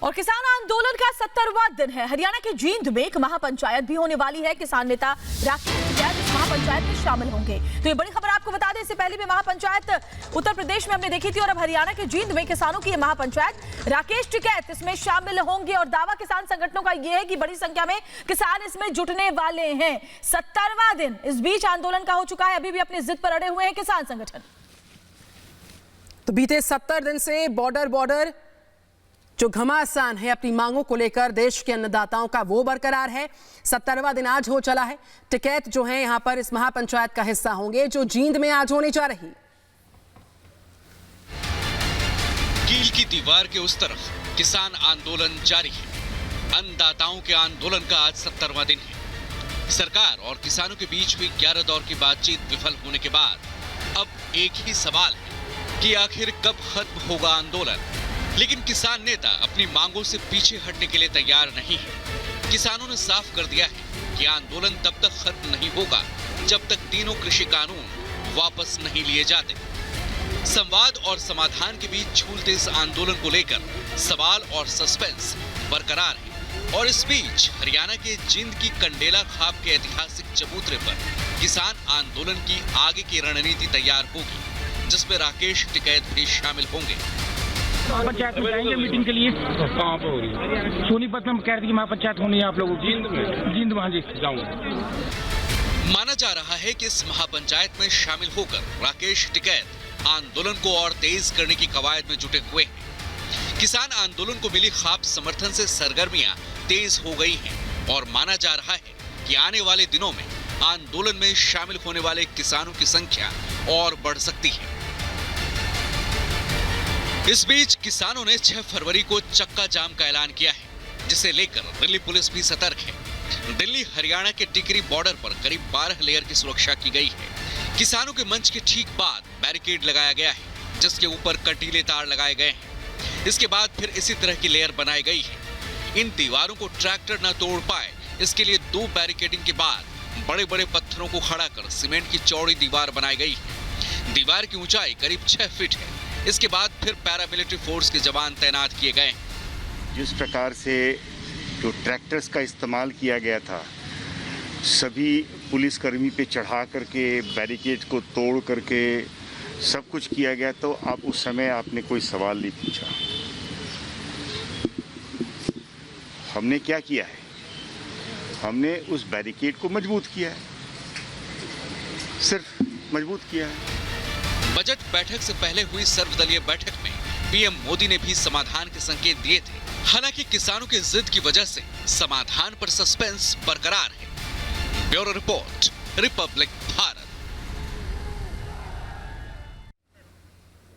और किसान आंदोलन का 70वां दिन है। हरियाणा के जींद में एक महापंचायत भी होने वाली है। किसान नेता राकेश टिकैत इस महापंचायत में शामिल होंगे। तो ये बड़ी खबर आपको बता दें, इससे पहले भी महापंचायत उत्तर प्रदेश में हमने देखी थी और अब हरियाणा के जींद में किसानों की ये महापंचायत, राकेश टिकैत इसमें शामिल होंगे। और दावा किसान संगठनों का यह है कि बड़ी संख्या में किसान इसमें जुटने वाले हैं। 70वां दिन इस बीच आंदोलन का हो चुका है, अभी भी अपनी जिद पर अड़े हुए हैं किसान संगठन। तो बीते 70 दिन से बॉर्डर जो घमासान है अपनी मांगों को लेकर देश के अन्नदाताओं का, वो बरकरार है। 70वां दिन आज हो चला है। टिकैत जो है यहां पर इस महापंचायत का हिस्सा होंगे जो जींद में आज होने जा रही। कील की दीवार के उस तरफ किसान आंदोलन जारी है। अन्नदाताओं के आंदोलन का आज 70वां दिन है। सरकार और किसानों के बीच हुई 11 दौर की बातचीत विफल होने के बाद अब एक ही सवाल है कि आखिर कब खत्म होगा आंदोलन। लेकिन किसान नेता अपनी मांगों से पीछे हटने के लिए तैयार नहीं है। किसानों ने साफ कर दिया है कि आंदोलन तब तक खत्म नहीं होगा जब तक तीनों कृषि कानून वापस नहीं लिए जाते। संवाद और समाधान के बीच झूलते इस आंदोलन को लेकर सवाल और सस्पेंस बरकरार है। और इस बीच हरियाणा के जींद की कंडेला खाप के ऐतिहासिक चबूतरे पर किसान आंदोलन की आगे की रणनीति तैयार होगी, जिसमें राकेश टिकैत भी शामिल होंगे। पंचायत में जाएंगे मीटिंग के लिए। कहाँ पे हो रही है? सोनीपत में कह रही थी कि महापंचायत होनी है आप लोगों की। जींद में। हाँ जी, जाऊंगा। माना जा रहा है कि इस महापंचायत में शामिल होकर राकेश टिकैत आंदोलन को और तेज करने की कवायद में जुटे हुए हैं। किसान आंदोलन को मिली खाप समर्थन से सरगर्मियां तेज हो गई हैं और माना जा रहा है कि आने वाले दिनों में आंदोलन में शामिल होने वाले किसानों की संख्या और बढ़ सकती है। इस बीच किसानों ने 6 फरवरी को चक्का जाम का ऐलान किया है, जिसे लेकर दिल्ली पुलिस भी सतर्क है। दिल्ली हरियाणा के टिकरी बॉर्डर पर करीब 12 लेयर की सुरक्षा की गई है। किसानों के मंच के ठीक बाद बैरिकेड लगाया गया है, जिसके ऊपर कटीले तार लगाए गए हैं। इसके बाद फिर इसी तरह की लेयर बनाई गई है। इन दीवारों को ट्रैक्टर न तोड़ पाए, इसके लिए 2 बैरिकेडिंग के बाद बड़े बड़े पत्थरों को खड़ा कर सीमेंट की चौड़ी दीवार बनाई गई है। दीवार की ऊंचाई करीब 6 फीट है। इसके बाद फिर पैरामिलिट्री फोर्स के जवान तैनात किए गए हैं। जिस प्रकार से जो ट्रैक्टर्स का इस्तेमाल किया गया था, सभी पुलिसकर्मी पे चढ़ा करके बैरिकेड को तोड़ करके सब कुछ किया गया, तो आप उस समय आपने कोई सवाल नहीं पूछा। हमने क्या किया है? हमने उस बैरिकेड को मजबूत किया है, सिर्फ मजबूत किया है। बजट बैठक से पहले हुई सर्वदलीय बैठक में पीएम मोदी ने भी समाधान के संकेत दिए थे। हालांकि किसानों की जिद की वजह से समाधान पर सस्पेंस बरकरार है। Bureau report, Republic Bharat.